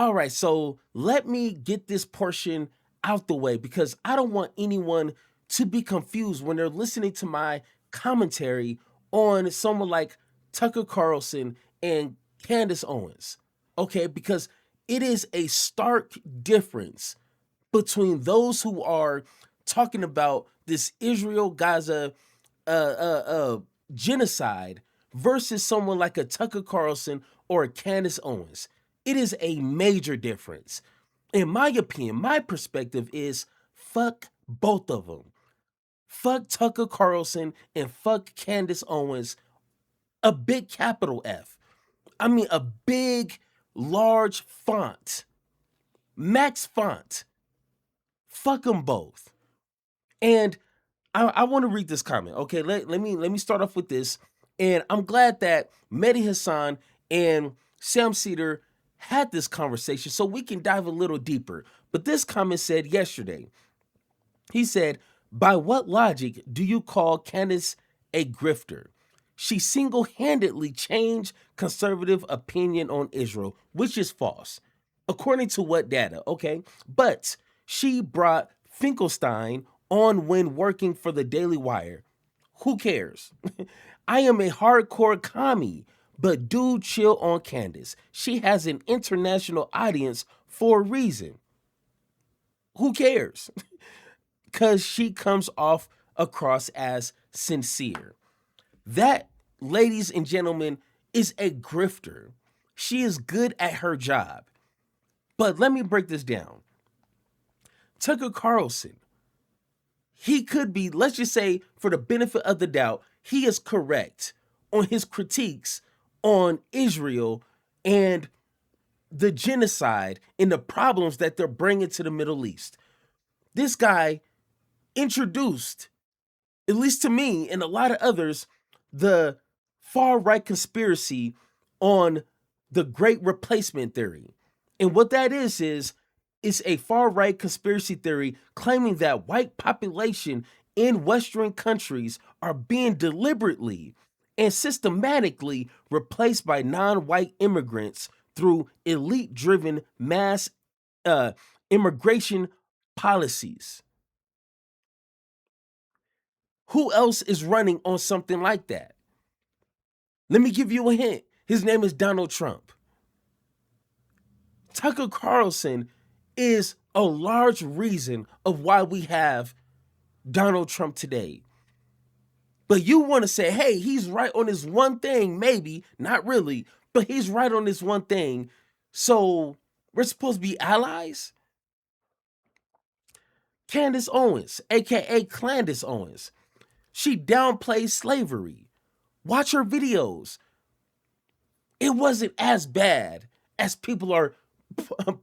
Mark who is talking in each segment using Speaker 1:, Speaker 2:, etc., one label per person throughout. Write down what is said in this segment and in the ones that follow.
Speaker 1: All right, so let me get this portion out the way because I don't want anyone to be confused when they're listening to my commentary on someone like Tucker Carlson and Candace Owens. Okay, because it is a stark difference between those who are talking about this Israel-Gaza genocide versus someone like a Tucker Carlson or a Candace Owens. It is a major difference. In my opinion, my perspective is fuck both of them. Fuck Tucker Carlson and fuck Candace Owens. A big capital F. I mean, a big, large font. Max font. Fuck them both. And I want to read this comment. Okay, let me start off with this. And I'm glad that Mehdi Hasan and Sam Seder had this conversation so we can dive a little deeper. But this comment said yesterday, he said, by what logic do you call Candace a grifter? She single-handedly changed conservative opinion on Israel, which is false. According to what data, okay? But she brought Finkelstein on when working for the Daily Wire. Who cares? I am a hardcore commie, but dude, chill on Candace. She has an international audience for a reason. Who cares? Because she comes off across as sincere. That, ladies and gentlemen, is a grifter. She is good at her job. But let me break this down. Tucker Carlson, he could be, let's just say, for the benefit of the doubt, he is correct on his critiques on Israel and the genocide and the problems that they're bringing to the Middle East. This guy introduced, at least to me and a lot of others, the far-right conspiracy on the Great Replacement theory. And what that is a far-right conspiracy theory claiming that white population in Western countries are being deliberately and systematically replaced by non-white immigrants through elite-driven mass immigration policies. Who else is running on something like that? Let me give you a hint. His name is Donald Trump. Tucker Carlson is a large reason of why we have Donald Trump today. But you want to say, hey, he's right on this one thing, maybe, not really, but he's right on this one thing. So we're supposed to be allies? Candace Owens, aka Candace Owens, she downplays slavery. Watch her videos. It wasn't as bad as people are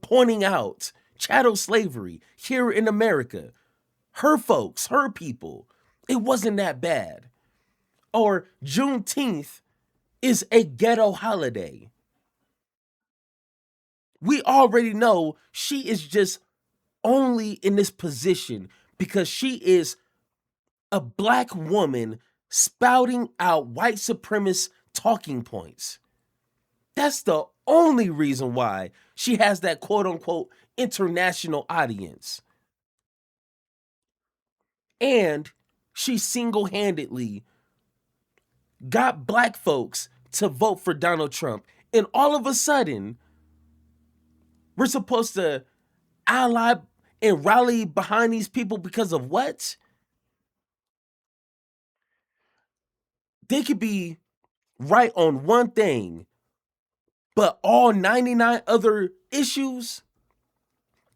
Speaker 1: pointing out. Chattel slavery here in America. Her folks, her people. It wasn't that bad. Or Juneteenth is a ghetto holiday. We already know she is just only in this position because she is a black woman spouting out white supremacist talking points. That's the only reason why she has that quote-unquote international audience. And she single-handedly got black folks to vote for Donald Trump. And all of a sudden, we're supposed to ally and rally behind these people because of what? They could be right on one thing, but all 99 other issues,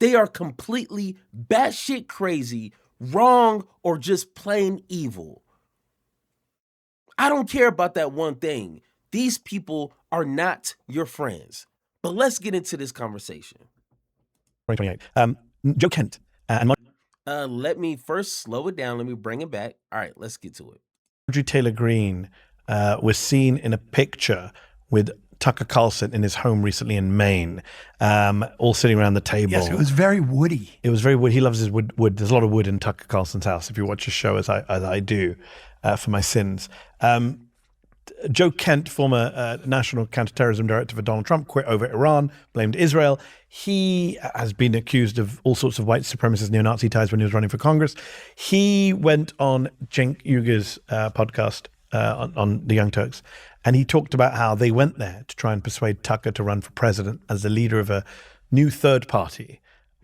Speaker 1: they are completely batshit crazy, wrong, or just plain evil. I don't care about that one thing. These people are not your friends. But let's get into this conversation.
Speaker 2: 2028. Joe Kent and
Speaker 1: let me first slow it down. Let me bring it back. All right, let's get to it.
Speaker 2: Marjorie Taylor Greene was seen in a picture with Tucker Carlson in his home recently in Maine, all sitting around the table.
Speaker 3: Yes, it was very woody.
Speaker 2: It was very wood. He loves his wood. There's a lot of wood in Tucker Carlson's house. If you watch his show, as I do, for my sins. Joe Kent, former national counterterrorism director for Donald Trump, quit over Iran, blamed Israel. He has been accused of all sorts of white supremacist neo-Nazi ties when he was running for Congress. He went on Cenk Uyghur's podcast on the Young Turks, and he talked about how they went there to try and persuade Tucker to run for president as the leader of a new third party.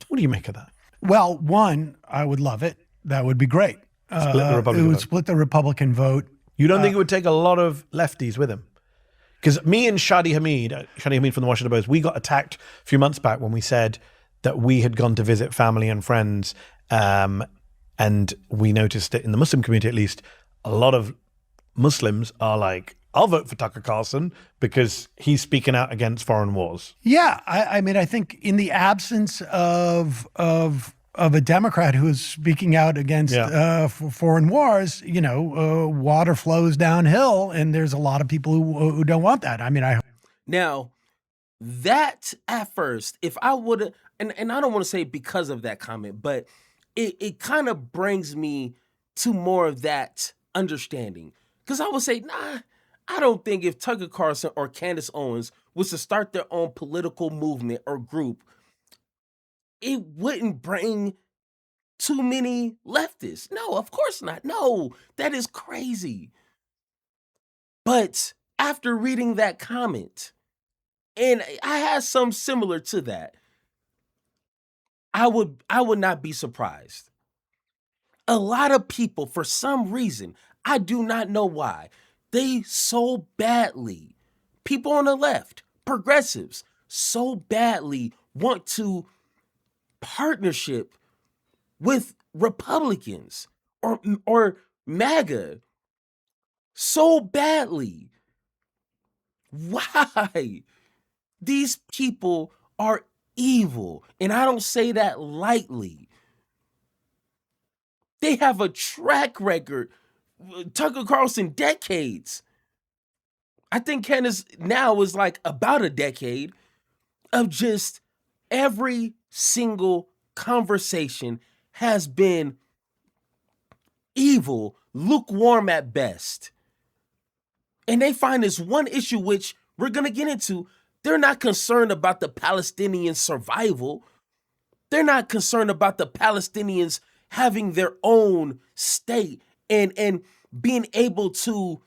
Speaker 2: What do you make of that?
Speaker 3: Well, one, I would love it. That would be great.
Speaker 2: Split the Republican
Speaker 3: it would
Speaker 2: vote.
Speaker 3: split the Republican vote.
Speaker 2: You don't think it would take a lot of lefties with him? Because me and Shadi Hamid from the Washington Post, we got attacked a few months back when we said that we had gone to visit family and friends, and we noticed that in the Muslim community, at least, a lot of Muslims are like, I'll vote for Tucker Carlson because he's speaking out against foreign wars.
Speaker 3: Yeah, I mean, I think in the absence of a Democrat who is speaking out against foreign wars, water flows downhill, and there's a lot of people who don't want that. I mean,
Speaker 1: Now, that at first, if I would, and I don't want to say because of that comment, but it kind of brings me to more of that understanding. Because I would say, nah, I don't think if Tucker Carlson or Candace Owens was to start their own political movement or group, it wouldn't bring too many leftists. No, of course not. No, that is crazy. But after reading that comment, and I had some similar to that, I would not be surprised. A lot of people, for some reason, I do not know why, they so badly, people on the left, progressives, so badly want to partnership with Republicans or MAGA so badly. Why? These people are evil, and I don't say that lightly. They have a track record, Tucker Carlson, decades. I think Candace now is like about a decade of just every single conversation has been evil, lukewarm at best. And they find this one issue, which we're going to get into. They're not concerned about the Palestinian survival. They're not concerned about the Palestinians having their own state and being able to,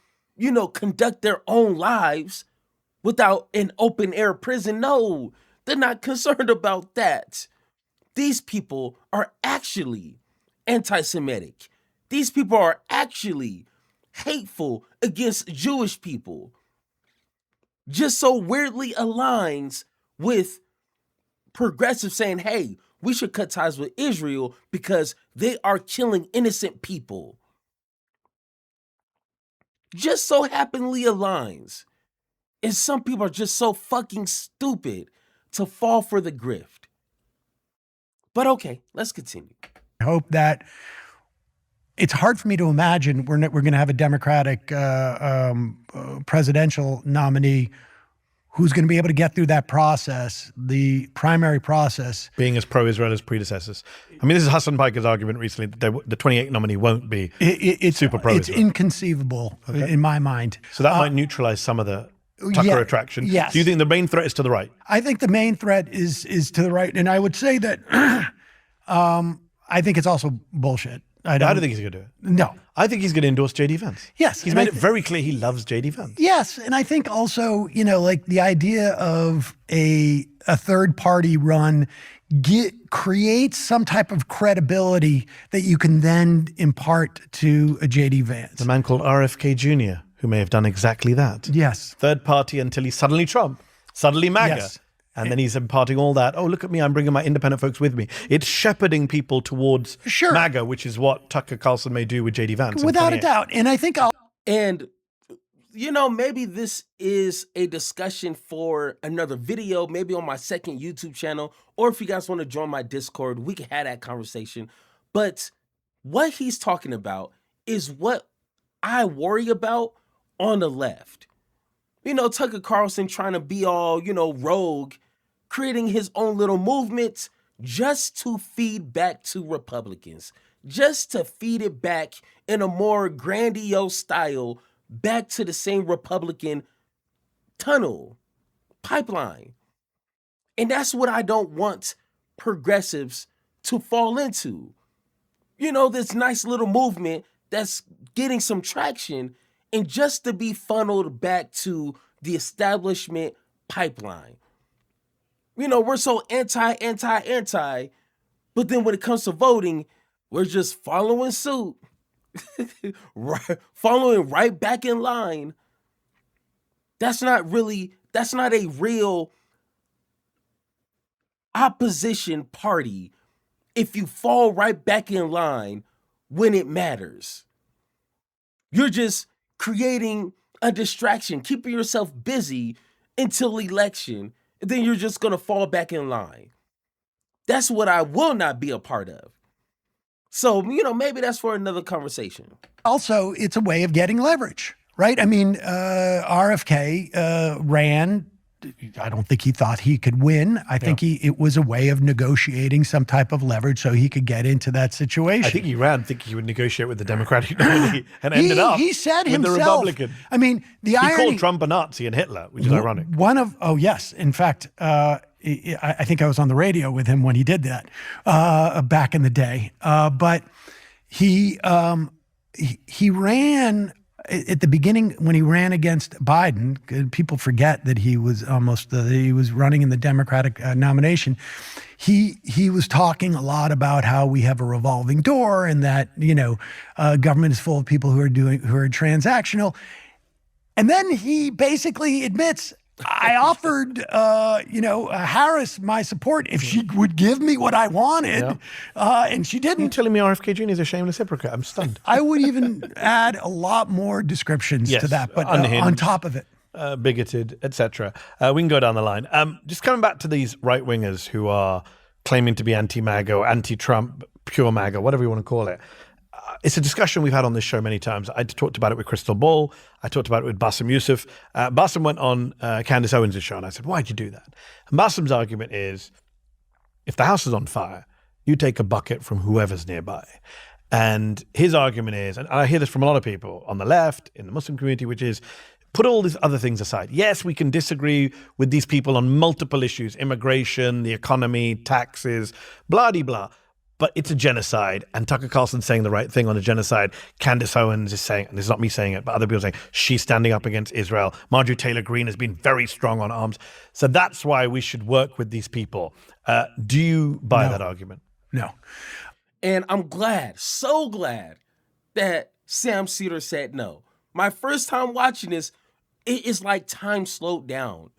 Speaker 1: conduct their own lives without an open air prison. No, they're not concerned about that. These people are actually anti-Semitic. These people are actually hateful against Jewish people. Just so weirdly aligns with progressives saying, hey, we should cut ties with Israel because they are killing innocent people. Just so happily aligns. And some people are just so fucking stupid to fall for the grift. But okay, let's continue.
Speaker 3: I hope that it's hard for me to imagine we're going to have a Democratic presidential nominee who's going to be able to get through that process, the primary process.
Speaker 2: Being as pro-Israel as predecessors. I mean, this is Hasan Piker's argument recently that the 28 nominee won't be super pro-Israel.
Speaker 3: It's inconceivable in my mind.
Speaker 2: So that might neutralize some of the Tucker attraction.
Speaker 3: Yes.
Speaker 2: Do you think the main threat is to the right?
Speaker 3: I think the main threat is to the right. And I would say that I think it's also bullshit.
Speaker 2: I don't think he's going to do it.
Speaker 3: No.
Speaker 2: I think he's going to endorse J.D. Vance.
Speaker 3: Yes.
Speaker 2: He's made it very clear he loves J.D. Vance.
Speaker 3: Yes. And I think also, like the idea of a third party run creates some type of credibility that you can then impart to a J.D. Vance.
Speaker 2: The man called RFK Jr., who may have done exactly that.
Speaker 3: Yes.
Speaker 2: Third party until he's suddenly Trump, suddenly MAGA.
Speaker 3: Yes.
Speaker 2: And then he's imparting all that. Oh, look at me. I'm bringing my independent folks with me. It's shepherding people towards MAGA, which is what Tucker Carlson may do with J.D. Vance.
Speaker 3: Without a doubt. And I think
Speaker 1: And, maybe this is a discussion for another video, maybe on my second YouTube channel, or if you guys want to join my Discord, we can have that conversation. But what he's talking about is what I worry about on the left. Tucker Carlson trying to be all, rogue, creating his own little movements just to feed back to Republicans, just to feed it back in a more grandiose style back to the same Republican tunnel, pipeline. And that's what I don't want progressives to fall into. This nice little movement that's getting some traction, and just to be funneled back to the establishment pipeline. We're so anti, but then when it comes to voting, we're just following suit, following right back in line. That's not a real opposition party if you fall right back in line when it matters. You're just creating a distraction, keeping yourself busy until election, and then you're just going to fall back in line. That's what I will not be a part of. So, maybe that's for another conversation.
Speaker 3: Also, it's a way of getting leverage, right? I mean, RFK ran. I don't think he thought he could win. I think it was a way of negotiating some type of leverage so he could get into that situation.
Speaker 2: I think he ran thinking he would negotiate with the Democratic nominee and ended up
Speaker 3: he said
Speaker 2: with
Speaker 3: himself,
Speaker 2: the Republican.
Speaker 3: I mean, the irony.
Speaker 2: He called Trump a Nazi and Hitler, which is ironic.
Speaker 3: Yes. In fact, I think I was on the radio with him when he did that back in the day. But he ran at the beginning when he ran against Biden. People forget that he was running in the Democratic nomination. He was talking a lot about how we have a revolving door and that government is full of people who are transactional. And then he basically admits, I offered, Harris my support if she would give me what I wanted, and she didn't.
Speaker 2: You're telling me RFK Jr. is a shameless hypocrite? I'm stunned.
Speaker 3: I would even add a lot more descriptions to that, but on top of it.
Speaker 2: Bigoted, etc. We can go down the line. Just coming back to these right-wingers who are claiming to be anti-MAGA or anti-Trump, pure MAGA, whatever you want to call it. It's a discussion we've had on this show many times. I talked about it with Crystal Ball. I talked about it with Bassem Youssef. Bassem went on Candace Owens' show, and I said, why'd you do that? And Bassem's argument is, if the house is on fire, you take a bucket from whoever's nearby. And his argument is, and I hear this from a lot of people on the left, in the Muslim community, which is, put all these other things aside. Yes, we can disagree with these people on multiple issues, immigration, the economy, taxes, blah-de-blah. But it's a genocide, and Tucker Carlson's saying the right thing on a genocide. Candace Owens is saying, and this is not me saying it, but other people are saying, she's standing up against Israel. Marjorie Taylor Greene has been very strong on arms. So that's why we should work with these people. Do you buy that argument?
Speaker 3: No.
Speaker 1: And I'm glad, so glad, that Sam Seder said no. My first time watching this, it is like time slowed down.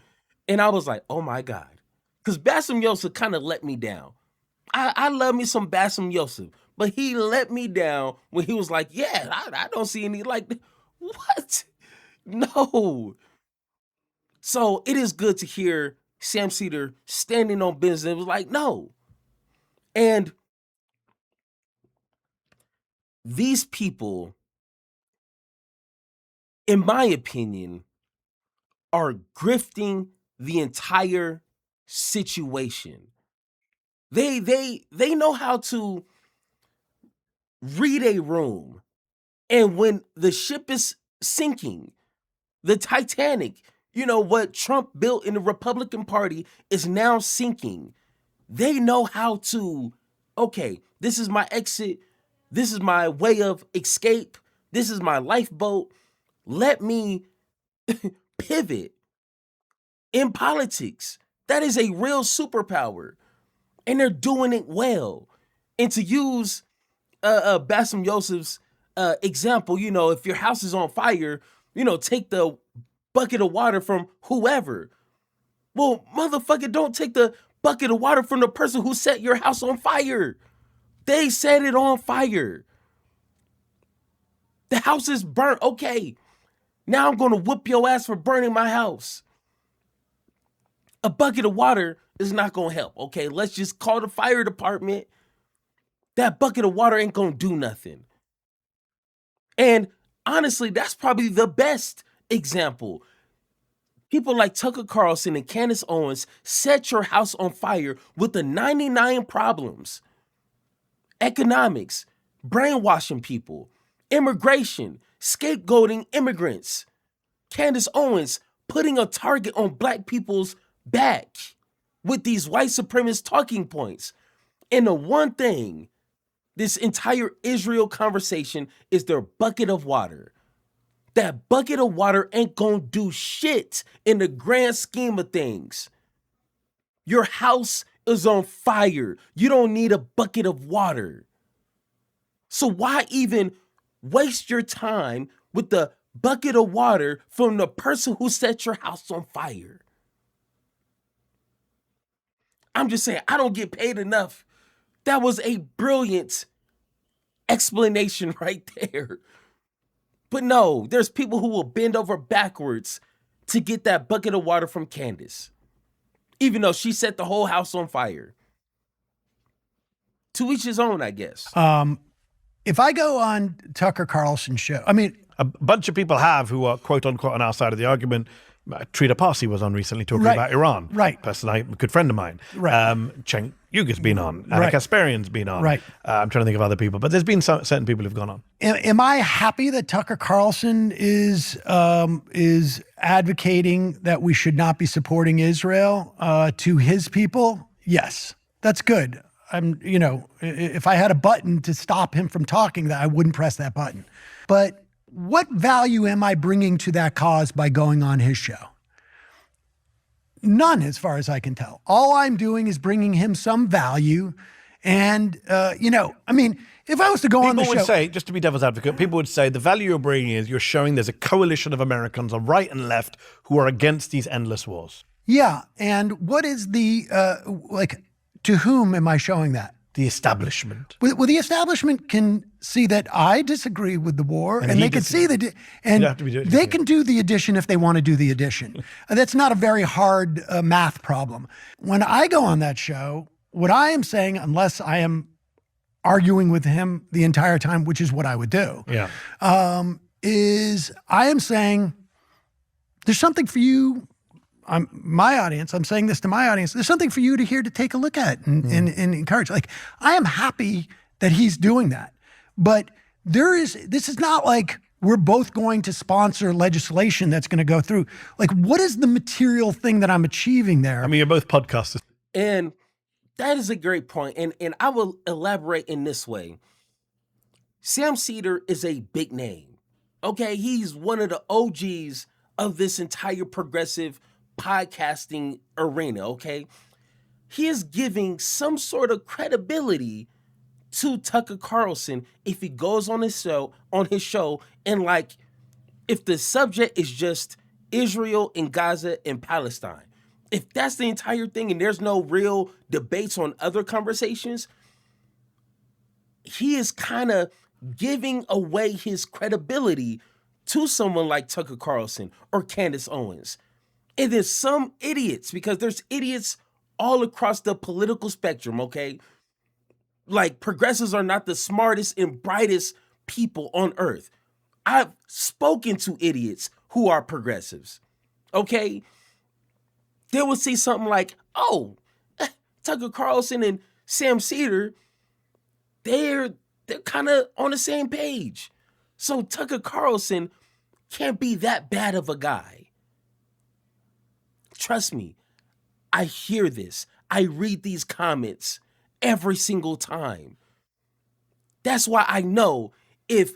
Speaker 1: And I was like, oh my God. Because Bassem Youssef kind of let me down. I love me some Bassem Youssef, but he let me down when he was like, yeah, I don't see any, what? No. So it is good to hear Sam Seder standing on business. It was like, no. And these people, in my opinion, are grifting the entire situation. They know how to read a room. And when the ship is sinking, the Titanic, what Trump built in the Republican Party is now sinking. They know how to, okay, this is my exit. This is my way of escape. This is my lifeboat. Let me pivot in politics. That is a real superpower. And they're doing it well. And to use Bassem Youssef's example, if your house is on fire, take the bucket of water from whoever. Well, motherfucker, don't take the bucket of water from the person who set your house on fire. They set it on fire. The house is burnt. Okay, now I'm going to whoop your ass for burning my house. A bucket of water is not going to help. Okay, let's just call the fire department. That bucket of water ain't going to do nothing. And honestly, that's probably the best example. People like Tucker Carlson and Candace Owens set your house on fire with the 99 problems. Economics, brainwashing people, immigration, scapegoating immigrants. Candace Owens putting a target on black people's back with these white supremacist talking points. And the one thing, this entire Israel conversation is their bucket of water. That bucket of water ain't gonna do shit in the grand scheme of things. Your house is on fire. You don't need a bucket of water. So why even waste your time with the bucket of water from the person who set your house on fire? I'm just saying, I don't get paid enough. That was a brilliant explanation right there. But no, there's people who will bend over backwards to get that bucket of water from Candace, even though she set the whole house on fire. To each his own, I guess.
Speaker 3: If I go on Tucker Carlson's show, I mean,
Speaker 2: a bunch of people have who are quote unquote on our side of the argument. Trita Parsi was on recently talking about Iran.
Speaker 3: Right.
Speaker 2: Personally, a good friend of mine.
Speaker 3: Right.
Speaker 2: Cenk Uyghur's been on. Anna Kasparian's been on.
Speaker 3: Right.
Speaker 2: I'm trying to think of other people, but there's been certain people who've gone on.
Speaker 3: Am I happy that Tucker Carlson is advocating that we should not be supporting Israel to his people? Yes, that's good. If I had a button to stop him from talking, that I wouldn't press that button. But what value am I bringing to that cause by going on his show? None, as far as I can tell. All I'm doing is bringing him some value. And, I mean, if I was to go on the show...
Speaker 2: People would say, just to be devil's advocate, people would say the value you're bringing is you're showing there's a coalition of Americans on right and left who are against these endless wars.
Speaker 3: Yeah. And what is the, to whom am I showing that?
Speaker 2: The establishment.
Speaker 3: Well, the establishment can see that I disagree with the war, and they can see that, and they can do the addition if they want to do the addition. That's not a very hard math problem. When I go on that show, what I am saying, unless I am arguing with him the entire time, which is what I would do, is I am saying there's something for you. My audience, I'm saying this to my audience, there's something for you to hear to take a look at and encourage. Like, I am happy that he's doing that. But this is not like we're both going to sponsor legislation that's going to go through. Like, what is the material thing that I'm achieving there?
Speaker 2: I mean, you're both podcasters.
Speaker 1: And that is a great point. And I will elaborate in this way. Sam Seder is a big name. Okay, he's one of the OGs of this entire progressive podcasting arena, okay? He is giving some sort of credibility to Tucker Carlson if he goes on his show, and like, if the subject is just Israel and Gaza and Palestine, if that's the entire thing and there's no real debates on other conversations, he is kind of giving away his credibility to someone like Tucker Carlson or Candace Owens. And there's some idiots, because there's idiots all across the political spectrum, okay? Like, progressives are not the smartest and brightest people on earth. I've spoken to idiots who are progressives, okay? They will see something like, oh, Tucker Carlson and Sam Seder, they're kind of on the same page. So Tucker Carlson can't be that bad of a guy. Trust me, I hear this. I read these comments every single time. That's why I know if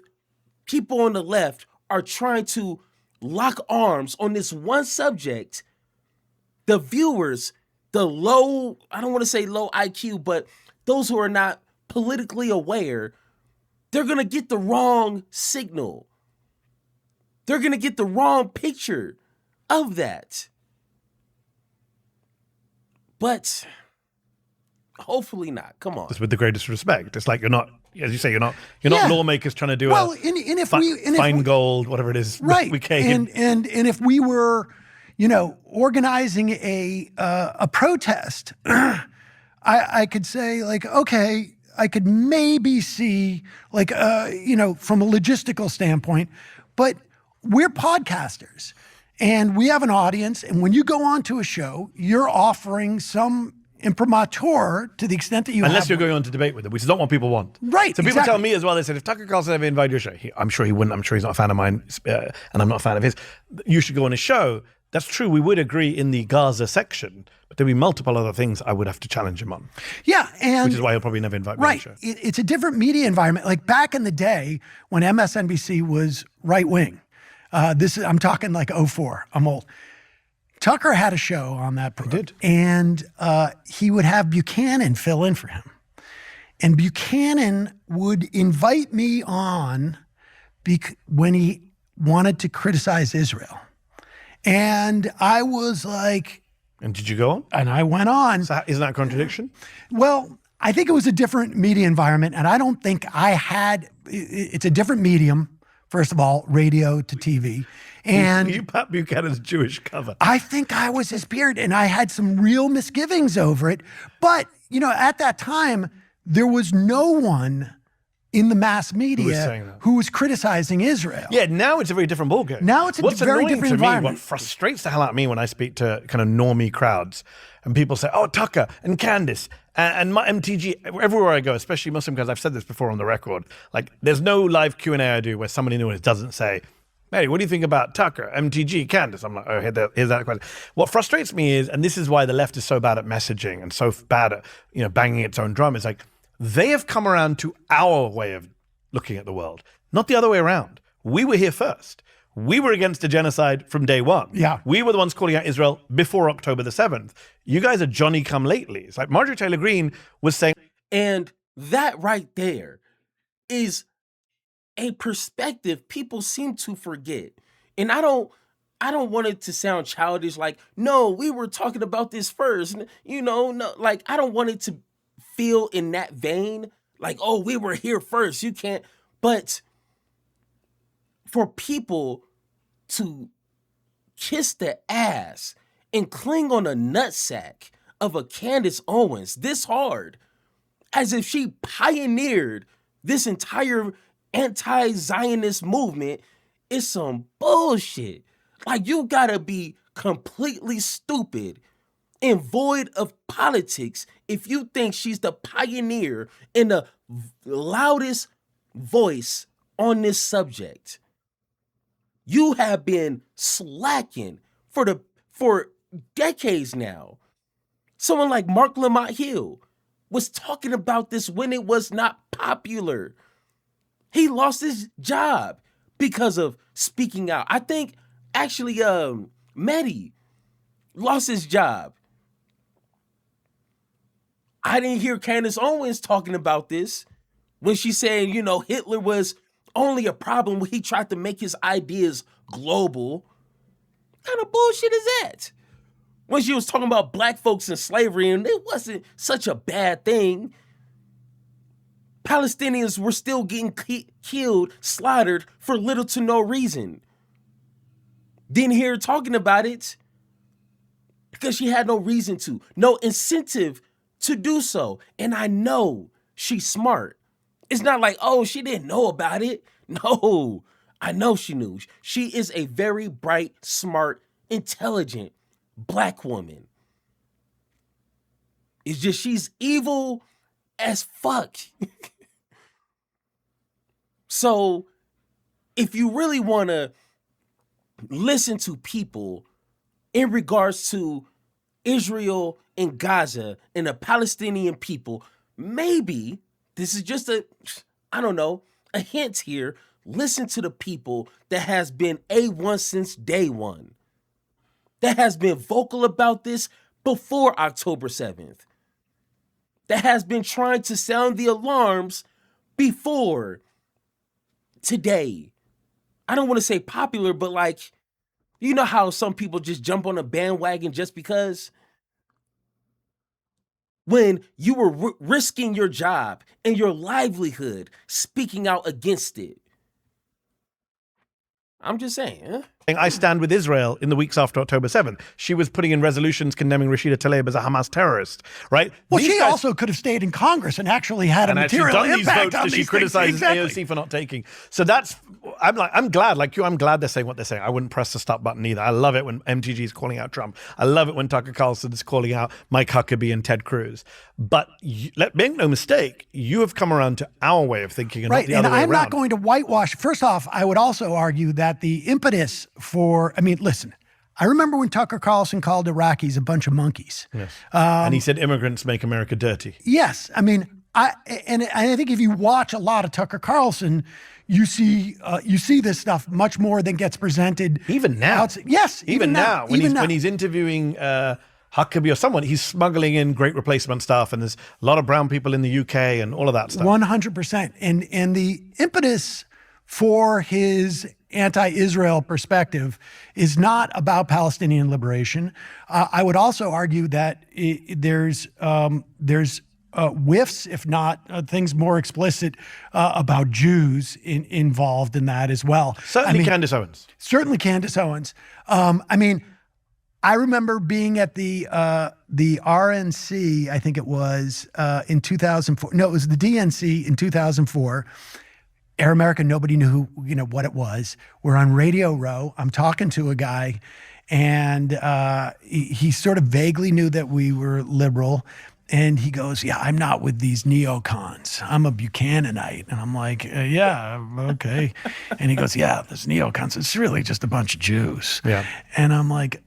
Speaker 1: people on the left are trying to lock arms on this one subject, the viewers, the low, I don't want to say low IQ, but those who are not politically aware, they're going to get the wrong signal. They're going to get the wrong picture of that. But hopefully not. Come on.
Speaker 2: Just with the greatest respect. It's like you're not, as you say, you're not lawmakers trying to do fine gold, whatever it is.
Speaker 3: Right.
Speaker 2: We can.
Speaker 3: And if we were, organizing a protest, I could say, like, okay, I could maybe see, like, from a logistical standpoint, but we're podcasters. And we have an audience, and when you go onto a show, you're offering some, imprimatur to the extent that you
Speaker 2: Unless
Speaker 3: have,
Speaker 2: you're going on to debate with them, which is not what people want.
Speaker 3: Right,
Speaker 2: So people
Speaker 3: exactly.
Speaker 2: tell me as well, they said, if Tucker Carlson ever invited your show, I'm sure he wouldn't, I'm sure he's not a fan of mine, and I'm not a fan of his, you should go on his show. That's true, we would agree in the Gaza section, but there'd be multiple other things I would have to challenge him on.
Speaker 3: Yeah, and
Speaker 2: which is why he'll probably never invite me on the show.
Speaker 3: It's a different media environment. Like back in the day when MSNBC was right wing, I'm talking like 04, I'm old. Tucker had a show on that program, and he would have Buchanan fill in for him. And Buchanan would invite me on when he wanted to criticize Israel. And I was like...
Speaker 2: And did you go on?
Speaker 3: And I went on.
Speaker 2: So isn't that a contradiction?
Speaker 3: Well, I think it was a different media environment, and I don't think I had... It's a different medium, first of all, radio to TV. And
Speaker 2: you Pat Buchanan's Jewish cover.
Speaker 3: I think I was his beard, and I had some real misgivings over it. But, at that time, there was no one in the mass media who was criticizing Israel.
Speaker 2: Yeah, now it's a very different ballgame.
Speaker 3: Now it's a very different environment.
Speaker 2: What frustrates the hell out of me when I speak to kind of normie crowds, and people say, oh, Tucker and Candace and my MTG, everywhere I go, especially Muslim guys, I've said this before on the record, like there's no live Q&A I do where somebody new doesn't say, Mehdi, what do you think about Tucker, MTG, Candace? I'm like, oh, here's that question. What frustrates me is, and this is why the left is so bad at messaging and so bad at, banging its own drum, is like, they have come around to our way of looking at the world, not the other way around. We were here first. We were against a genocide from day one.
Speaker 3: Yeah.
Speaker 2: We were the ones calling out Israel before October the 7th. You guys are Johnny come lately. It's like Marjorie Taylor Greene was saying.
Speaker 1: And that right there is a perspective people seem to forget. And I don't want it to sound childish, like, no, we were talking about this first. No, like, I don't want it to feel in that vein, like, oh, we were here first. You can't. But for people to kiss the ass and cling on a nutsack of a Candace Owens this hard, as if she pioneered this entire anti-Zionist movement, is some bullshit. Like, you gotta be completely stupid and void of politics if you think she's the pioneer and the loudest voice on this subject. You have been slacking for decades now. Someone like Mark Lamont Hill was talking about this when it was not popular. He lost his job because of speaking out. I think actually Mehdi lost his job. I didn't hear Candace Owens talking about this when she said, Hitler was only a problem when he tried to make his ideas global. What kind of bullshit is that? When she was talking about black folks and slavery, and it wasn't such a bad thing. Palestinians were still getting killed, slaughtered for little to no reason. Didn't hear her talking about it because she had no reason to, no incentive to do so. And I know she's smart. It's not like, oh, she didn't know about it. No, I know she knew. She is a very bright, smart, intelligent black woman. It's just she's evil as fuck. So if you really want to listen to people in regards to Israel and Gaza and the Palestinian people, maybe this is just a hint here. Listen to the people that has been A1 since day one, that has been vocal about this before October 7th, that has been trying to sound the alarms before today. I don't want to say popular, but like, you know how some people just jump on a bandwagon just because? When you were risking your job and your livelihood speaking out against it. I'm just saying, huh?
Speaker 2: I stand with Israel in the weeks after October 7th. She was putting in resolutions condemning Rashida Tlaib as a Hamas terrorist, right?
Speaker 3: Well, she also could have stayed in Congress and actually had a material impact on these
Speaker 2: She criticizes
Speaker 3: exactly.
Speaker 2: AOC for not taking. So I'm glad, like you, I'm glad they're saying what they're saying. I wouldn't press the stop button either. I love it when MTG is calling out Trump. I love it when Tucker Carlson is calling out Mike Huckabee and Ted Cruz. But make no mistake, you have come around to our way of thinking and not the other way around.
Speaker 3: And I'm not going to whitewash. First off, I would also argue that the impetus listen, I remember when Tucker Carlson called Iraqis a bunch of monkeys.
Speaker 2: Yes. And he said immigrants make America dirty.
Speaker 3: Yes. I mean, I think if you watch a lot of Tucker Carlson, you see this stuff much more than gets presented.
Speaker 2: Even now.
Speaker 3: Yes.
Speaker 2: Even now. When he's interviewing Huckabee or someone, he's smuggling in great replacement stuff, and there's a lot of brown people in the UK and all of that stuff.
Speaker 3: 100%. And the impetus for his anti-Israel perspective is not about Palestinian liberation. I would also argue that there's whiffs, if not things more explicit, about Jews involved in that as well.
Speaker 2: Certainly Candace Owens.
Speaker 3: Certainly Candace Owens. I remember being at the RNC, I think it was, in 2004. No, it was the DNC in 2004. Air America, nobody knew what it was. We're on Radio Row. I'm talking to a guy, and he sort of vaguely knew that we were liberal. And he goes, yeah, I'm not with these neocons. I'm a Buchananite. And I'm like, yeah, okay. And he goes, yeah, this neocons, it's really just a bunch of Jews.
Speaker 2: Yeah.
Speaker 3: And I'm like,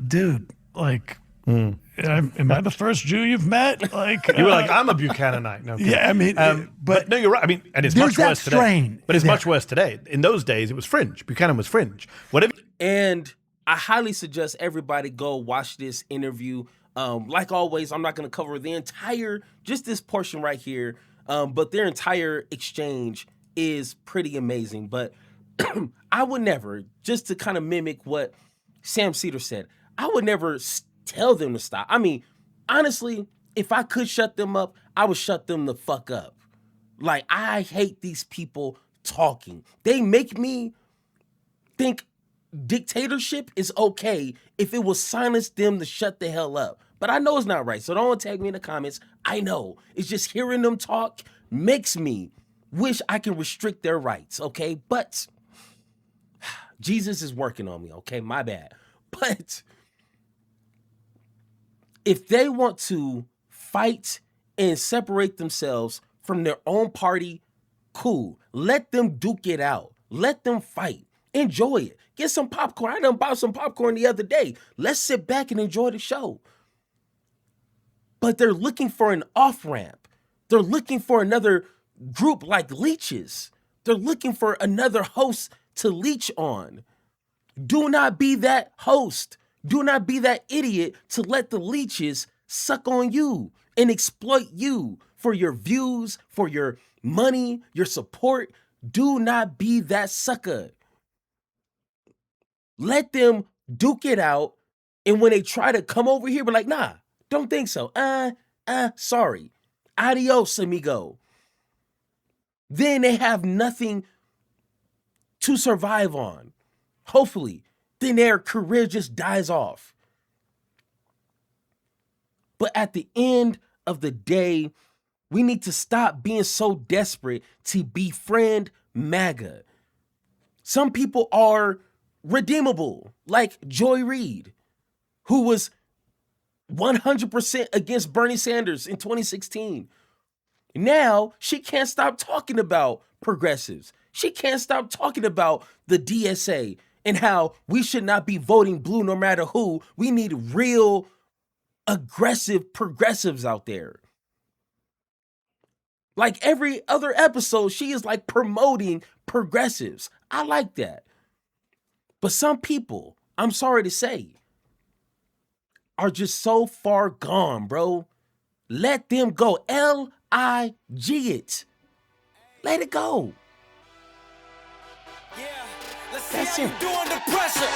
Speaker 3: dude, like, am I the first Jew you've met? Like
Speaker 2: you were like, I'm a Buchananite. No, okay.
Speaker 3: Yeah, I mean,
Speaker 2: but no, you're right. I mean, and it's much worse today. But it's much worse today. In those days, it was fringe. Buchanan was fringe. Whatever.
Speaker 1: And I highly suggest everybody go watch this interview. Like always, I'm not going to cover just this portion right here, but their entire exchange is pretty amazing. But I would never, just to kind of mimic what Sam Seder said, I would never tell them to stop. I mean, honestly, if I could shut them up, I would shut them the fuck up. Like, I hate these people talking. They make me think dictatorship is okay if it will silence them to shut the hell up. But I know it's not right, so don't tag me in the comments. I know. It's just hearing them talk makes me wish I can restrict their rights, okay? But Jesus is working on me, okay? My bad. But if they want to fight and separate themselves from their own party, cool. Let them duke it out. Let them fight. Enjoy it. Get some popcorn. I done bought some popcorn the other day. Let's sit back and enjoy the show. But they're looking for an off-ramp. They're looking for another group like leeches. They're looking for another host to leech on. Do not be that host. Do not be that idiot to let the leeches suck on you and exploit you for your views, for your money, your support. Do not be that sucker. Let them duke it out. And when they try to come over here, we're like, nah, don't think so. Sorry. Adios, amigo. Then they have nothing to survive on. Hopefully. Then their career just dies off. But at the end of the day, we need to stop being so desperate to befriend MAGA. Some people are redeemable, like Joy Reid, who was 100% against Bernie Sanders in 2016. Now, she can't stop talking about progressives. She can't stop talking about the DSA and how we should not be voting blue no matter who. We need real aggressive progressives out there. Like every other episode, she is like promoting progressives. I like that. But some people, I'm sorry to say, are just so far gone, bro. Let them go. L-I-G it. Let it go.
Speaker 4: Yeah, let's see
Speaker 1: That's
Speaker 4: how you
Speaker 1: it.
Speaker 4: do under pressure.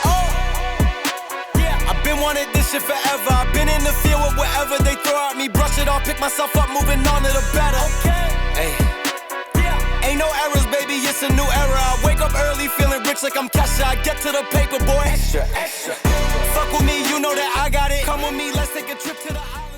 Speaker 4: Yeah, I've been wanting this shit forever. I've been in the field with whatever they throw at me. Brush it off, pick myself up, moving on to the better. Okay. Hey. Yeah. Ain't no errors, baby, it's a new era. I wake up early feeling rich like I'm Kesha. I get to the paper, boy. Extra, extra. Fuck with me, you know that I got it. Come with me, let's take a trip to the island.